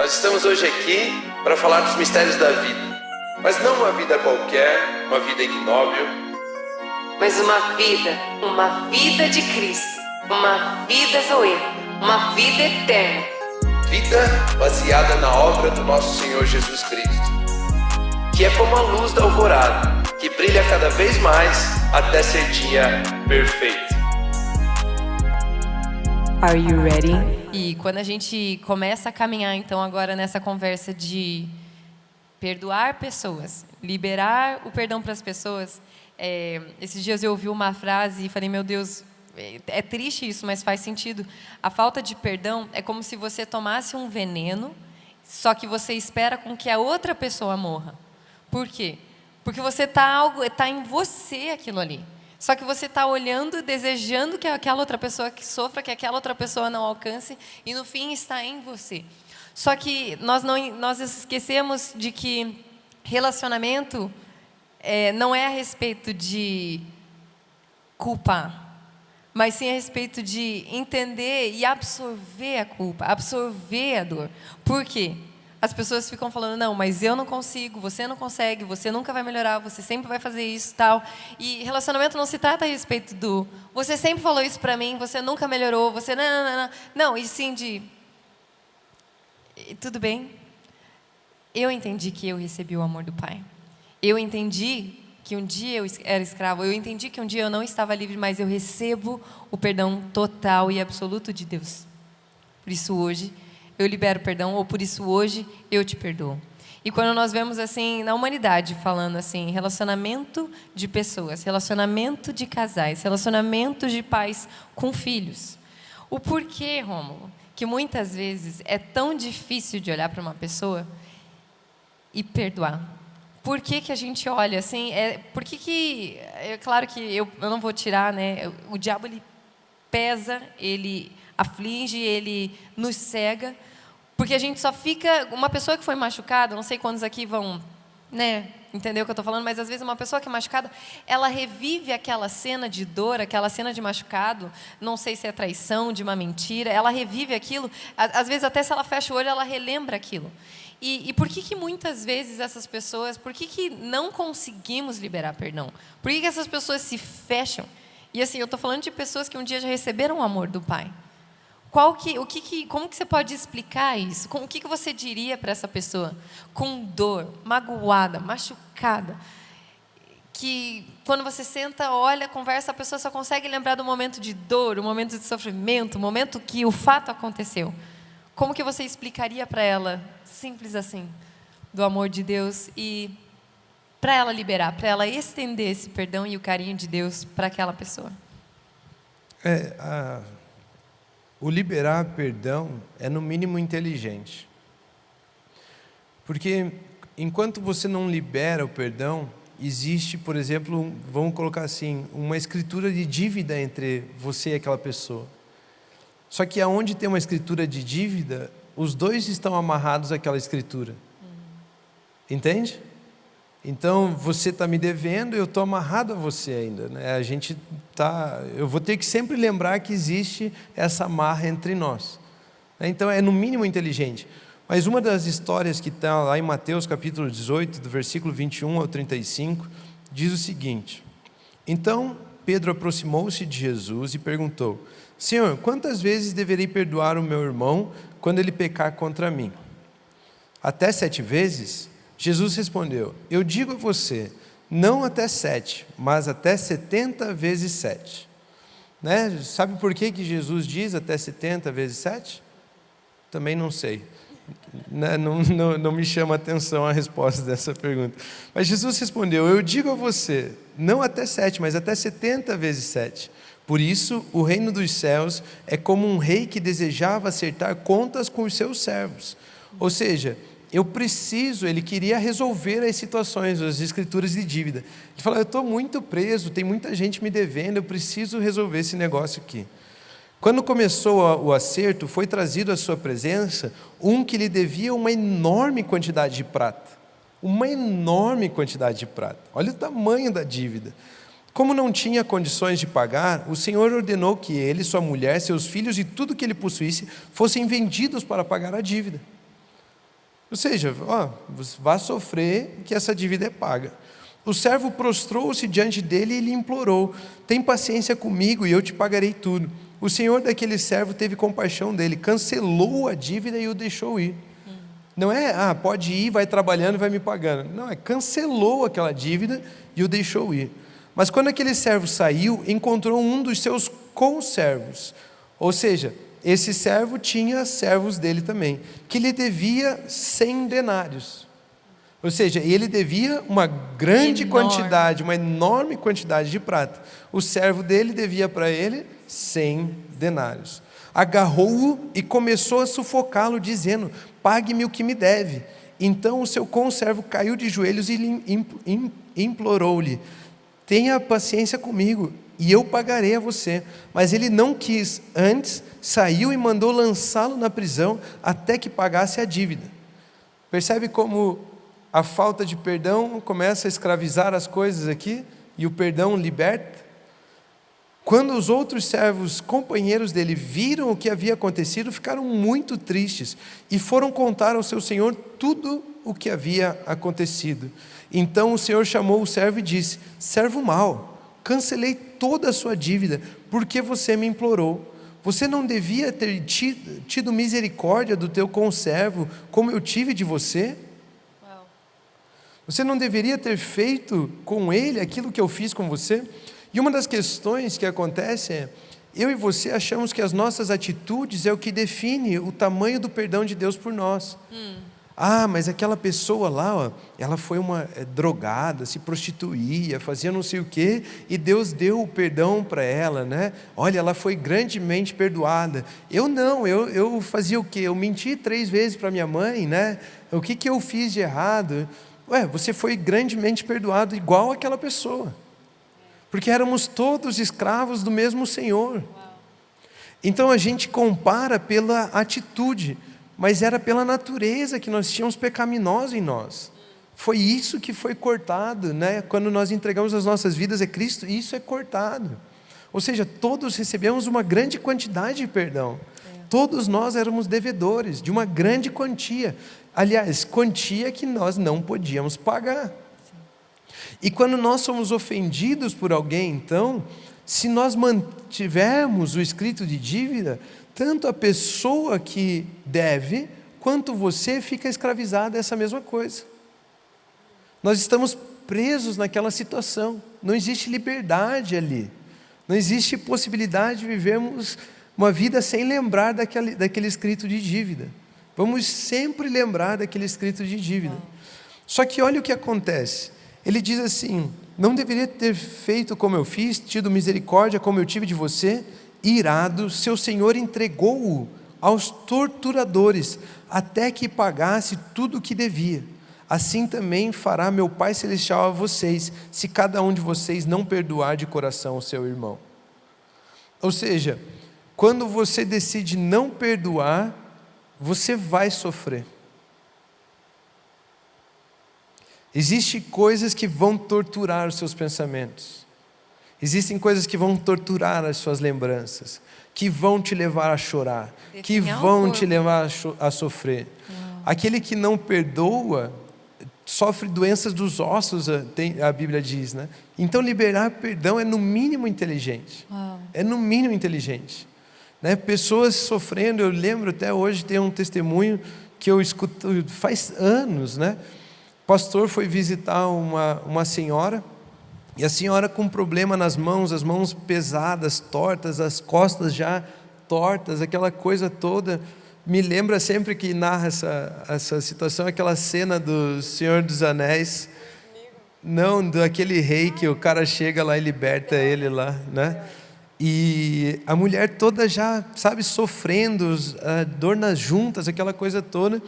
Nós estamos hoje aqui para falar dos mistérios da vida, mas não uma vida qualquer, uma vida ignóbil, mas uma vida de Cristo, uma vida Zoe, uma vida eterna. Vida baseada na obra do nosso Senhor Jesus Cristo, que é como a luz da alvorada, que brilha cada vez mais até ser dia perfeito. Are you ready? E quando a gente começa a caminhar, então, agora nessa conversa de perdoar pessoas, liberar o perdão para as pessoas, esses dias eu ouvi uma frase e falei, meu Deus, é triste isso, mas faz sentido. A falta de perdão é como se você tomasse um veneno, só que você espera com que a outra pessoa morra. Por quê? Porque você tá em você aquilo ali. Só que você está olhando, desejando que aquela outra pessoa que sofra, que aquela outra pessoa não alcance, e no fim está em você. Só que nós esquecemos de que relacionamento não é a respeito de culpar, mas sim a respeito de entender e absorver a culpa, absorver a dor. Por quê? As pessoas ficam falando, não, mas eu não consigo, você não consegue, você nunca vai melhorar, você sempre vai fazer isso, tal. E relacionamento não se trata a respeito do, você sempre falou isso pra mim, você nunca melhorou, você não. Não, e sim de, tudo bem, eu entendi que eu recebi o amor do Pai. Eu entendi que um dia eu era escravo, eu entendi que um dia eu não estava livre, mas eu recebo o perdão total e absoluto de Deus. Por isso hoje eu libero perdão, ou por isso hoje eu te perdoo. E quando nós vemos assim, na humanidade, falando assim, relacionamento de pessoas, relacionamento de casais, relacionamento de pais com filhos. O porquê, Rômulo, que muitas vezes é tão difícil de olhar para uma pessoa e perdoar? Por que que a gente olha assim? Por que é claro que eu não vou tirar, né? O diabo, ele pesa, ele aflige, ele nos cega, porque a gente só fica, uma pessoa que foi machucada, não sei quantos aqui vão, né, entender o que eu estou falando, mas às vezes uma pessoa que é machucada, ela revive aquela cena de dor, aquela cena de machucado, não sei se é traição, de uma mentira, ela revive aquilo, às vezes até se ela fecha o olho, ela relembra aquilo. E por que muitas vezes essas pessoas, por que não conseguimos liberar perdão? Por que essas pessoas se fecham? E assim, eu estou falando de pessoas que um dia já receberam o amor do Pai. Como que você pode explicar isso? O que você diria para essa pessoa com dor, magoada, machucada, que quando você senta, olha, conversa, a pessoa só consegue lembrar do momento de dor, o momento de sofrimento, o momento que o fato aconteceu. Como que você explicaria para ela, simples assim, do amor de Deus e para ela liberar, para ela estender esse perdão e o carinho de Deus para aquela pessoa? O liberar perdão é no mínimo inteligente. Porque enquanto você não libera o perdão, existe, por exemplo, vamos colocar assim, uma escritura de dívida entre você e aquela pessoa. Só que aonde tem uma escritura de dívida, os dois estão amarrados àquela escritura. Entende? Então, você está me devendo, eu estou amarrado a você ainda, né? Eu vou ter que sempre lembrar que existe essa amarra entre nós. Então, é no mínimo inteligente. Mas uma das histórias que está lá em Mateus capítulo 18, do versículo 21 ao 35, diz o seguinte: então, Pedro aproximou-se de Jesus e perguntou, Senhor, quantas vezes deverei perdoar o meu irmão quando ele pecar contra mim? Até 7 vezes? Jesus respondeu, eu digo a você, não até 7, mas até 70 vezes 7. Né? Sabe por que Jesus diz até 70 vezes 7? Também não sei. Não me chama a atenção a resposta dessa pergunta. Mas Jesus respondeu, eu digo a você, não até 7, mas até 70 vezes 7. Por isso, o reino dos céus é como um rei que desejava acertar contas com os seus servos. Ou seja, ele queria resolver as situações, as escrituras de dívida. Ele falou, eu estou muito preso, tem muita gente me devendo, eu preciso resolver esse negócio aqui. Quando começou o acerto, foi trazido à sua presença um que lhe devia uma enorme quantidade de prata. Uma enorme quantidade de prata. Olha o tamanho da dívida. Como não tinha condições de pagar, o Senhor ordenou que ele, sua mulher, seus filhos e tudo que ele possuísse fossem vendidos para pagar a dívida. Ou seja, você vai sofrer que essa dívida é paga. O servo prostrou-se diante dele e lhe implorou: tem paciência comigo e eu te pagarei tudo. O senhor daquele servo teve compaixão dele, cancelou a dívida e o deixou ir. Não é, pode ir, vai trabalhando e vai me pagando. Não, cancelou aquela dívida e o deixou ir. Mas quando aquele servo saiu, encontrou um dos seus conservos. Ou seja, esse servo tinha servos dele também, que lhe devia 100 denários. Ou seja, ele devia uma grande quantidade, uma enorme quantidade de prata. O servo dele devia para ele 100 denários. Agarrou-o e começou a sufocá-lo, dizendo: pague-me o que me deve. Então o seu conservo caiu de joelhos e implorou-lhe: tenha paciência comigo e eu pagarei a você. Mas ele não quis, antes saiu e mandou lançá-lo na prisão até que pagasse a dívida. Percebe como a falta de perdão começa a escravizar as coisas aqui, e o perdão liberta? Quando os outros servos, companheiros dele, viram o que havia acontecido, ficaram muito tristes e foram contar ao seu senhor tudo o que havia acontecido. Então o senhor chamou o servo e disse: servo mau, cancelei toda a sua dívida, porque você me implorou. Você não devia ter tido misericórdia do teu conservo, como eu tive de você? Você não deveria ter feito com ele aquilo que eu fiz com você? E uma das questões que acontece é, eu e você achamos que as nossas atitudes é o que define o tamanho do perdão de Deus por nós. Mas aquela pessoa lá, ela foi uma drogada, se prostituía, fazia não sei o quê, e Deus deu o perdão para ela, né? Olha, ela foi grandemente perdoada. Eu não, eu fazia o quê? Eu menti 3 vezes para minha mãe, né? O que eu fiz de errado? Você foi grandemente perdoado igual aquela pessoa, porque éramos todos escravos do mesmo Senhor. Então a gente compara pela atitude, mas era pela natureza que nós tínhamos pecaminoso em nós. Foi isso que foi cortado, né? Quando nós entregamos as nossas vidas a Cristo, isso é cortado. Ou seja, todos recebemos uma grande quantidade de perdão. Todos nós éramos devedores de uma grande quantia. Aliás, quantia que nós não podíamos pagar. E quando nós somos ofendidos por alguém, então, se nós mantivermos o escrito de dívida, tanto a pessoa que deve, quanto você fica escravizado a essa mesma coisa. Nós estamos presos naquela situação, não existe liberdade ali, não existe possibilidade de vivermos uma vida sem lembrar daquele escrito de dívida. Vamos sempre lembrar daquele escrito de dívida. Só que olha o que acontece. Ele diz assim: não deveria ter feito como eu fiz, tido misericórdia como eu tive de você? Irado, seu senhor entregou-o aos torturadores, até que pagasse tudo o que devia. Assim também fará meu Pai Celestial a vocês, se cada um de vocês não perdoar de coração o seu irmão. Ou seja, quando você decide não perdoar, você vai sofrer. Existem coisas que vão torturar os seus pensamentos. Existem coisas que vão torturar as suas lembranças, que vão te levar a chorar, que vão te levar a sofrer. Aquele que não perdoa sofre doenças dos ossos, a Bíblia diz, né? Então liberar perdão é no mínimo inteligente. É no mínimo inteligente. Né? Pessoas sofrendo, eu lembro até hoje, tem um testemunho que eu escuto faz anos, né? O pastor foi visitar uma senhora, e a senhora com problema nas mãos, as mãos pesadas, tortas, as costas já tortas, aquela coisa toda. Me lembra sempre que narra essa situação, aquela cena do Senhor dos Anéis, não, daquele rei que o cara chega lá e liberta ele lá, né? E a mulher toda já, sabe, sofrendo, dor nas juntas, aquela coisa toda.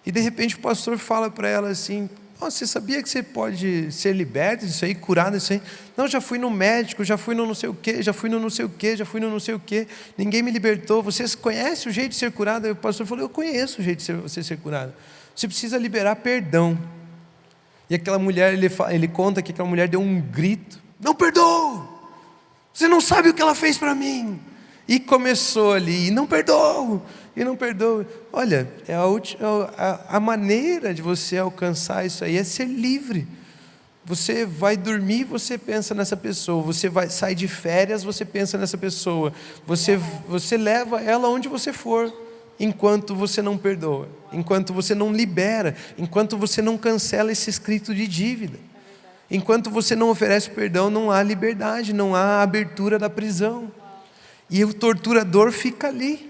E de repente o pastor fala para ela assim: você sabia que você pode ser liberta disso aí, curada disso aí? Não, já fui no médico, já fui no não sei o quê, já fui no não sei o quê, já fui no não sei o quê, ninguém me libertou. Vocês conhecem o jeito de ser curado? Aí o pastor falou: eu conheço o jeito de você ser curado. Você precisa liberar perdão. E aquela mulher, ele conta que aquela mulher deu um grito: não perdoo! Você não sabe o que ela fez para mim. E começou ali, e não perdoo. Olha, a maneira de você alcançar isso aí é ser livre. Você vai dormir, você pensa nessa pessoa. Você vai sair de férias, você pensa nessa pessoa. Você leva ela onde você for, enquanto você não perdoa, enquanto você não libera, enquanto você não cancela esse escrito de dívida. Enquanto você não oferece perdão, não há liberdade, não há abertura da prisão. E o torturador fica ali.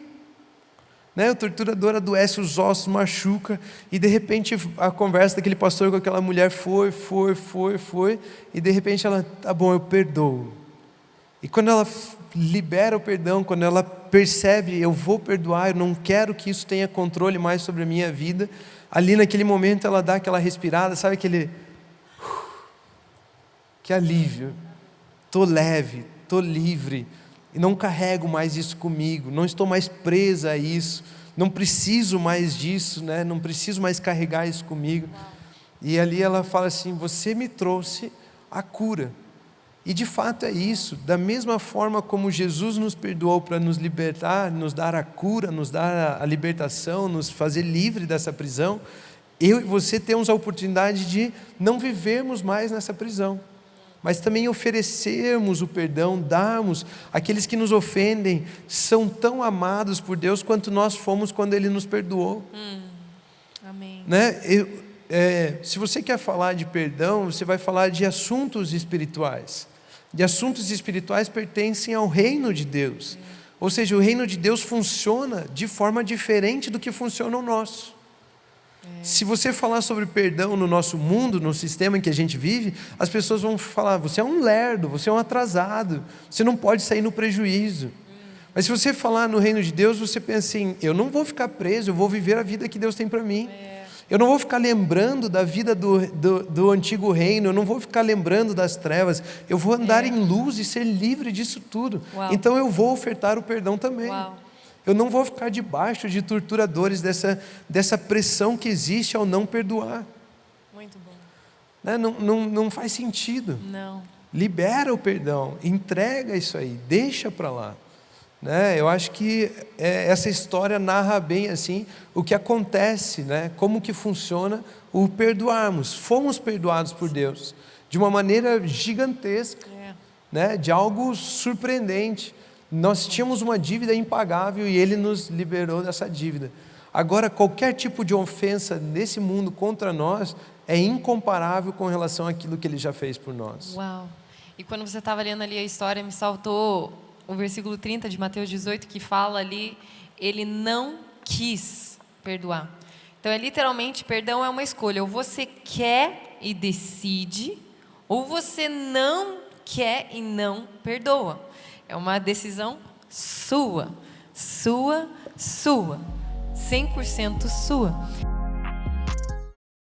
O torturador adoece os ossos, machuca, e de repente a conversa daquele pastor com aquela mulher foi, e de repente ela, tá bom, eu perdoo. E quando ela libera o perdão, quando ela percebe, eu vou perdoar, eu não quero que isso tenha controle mais sobre a minha vida, ali naquele momento ela dá aquela respirada, sabe aquele... Que alívio, estou leve, estou livre, e não carrego mais isso comigo, não estou mais presa a isso, não preciso mais disso, não preciso mais carregar isso comigo. E ali ela fala assim, você me trouxe a cura. E de fato é isso, da mesma forma como Jesus nos perdoou para nos libertar, nos dar a cura, nos dar a libertação, nos fazer livre dessa prisão, eu e você temos a oportunidade de não vivermos mais nessa prisão, mas também oferecermos o perdão, darmos. Aqueles que nos ofendem são tão amados por Deus quanto nós fomos quando Ele nos perdoou. Amém. Se você quer falar de perdão, você vai falar de assuntos espirituais. De assuntos espirituais pertencem ao reino de Deus. Ou seja, o reino de Deus funciona de forma diferente do que funciona o nosso. Se você falar sobre perdão no nosso mundo, no sistema em que a gente vive, as pessoas vão falar, você é um lerdo, você é um atrasado, você não pode sair no prejuízo. Mas se você falar no reino de Deus, você pensa assim, eu não vou ficar preso, eu vou viver a vida que Deus tem para mim. Eu não vou ficar lembrando da vida do antigo reino, eu não vou ficar lembrando das trevas, eu vou andar em luz e ser livre disso tudo. Uau. Então eu vou ofertar o perdão também. Uau. Eu não vou ficar debaixo de torturadores, dessa pressão que existe ao não perdoar. Muito bom. Não faz sentido. Não. Libera o perdão, entrega isso aí, deixa para lá. Eu acho que essa história narra bem assim o que acontece, como que funciona o perdoarmos. Fomos perdoados por Deus de uma maneira gigantesca, de algo surpreendente. Nós tínhamos uma dívida impagável e Ele nos liberou dessa dívida. Agora, qualquer tipo de ofensa nesse mundo contra nós é incomparável com relação àquilo que Ele já fez por nós. Uau! E quando você estava lendo ali a história, me saltou o versículo 30 de Mateus 18, que fala ali, Ele não quis perdoar. Então, literalmente, perdão é uma escolha. Ou você quer e decide, ou você não quer e não perdoa. É uma decisão sua, 100% sua.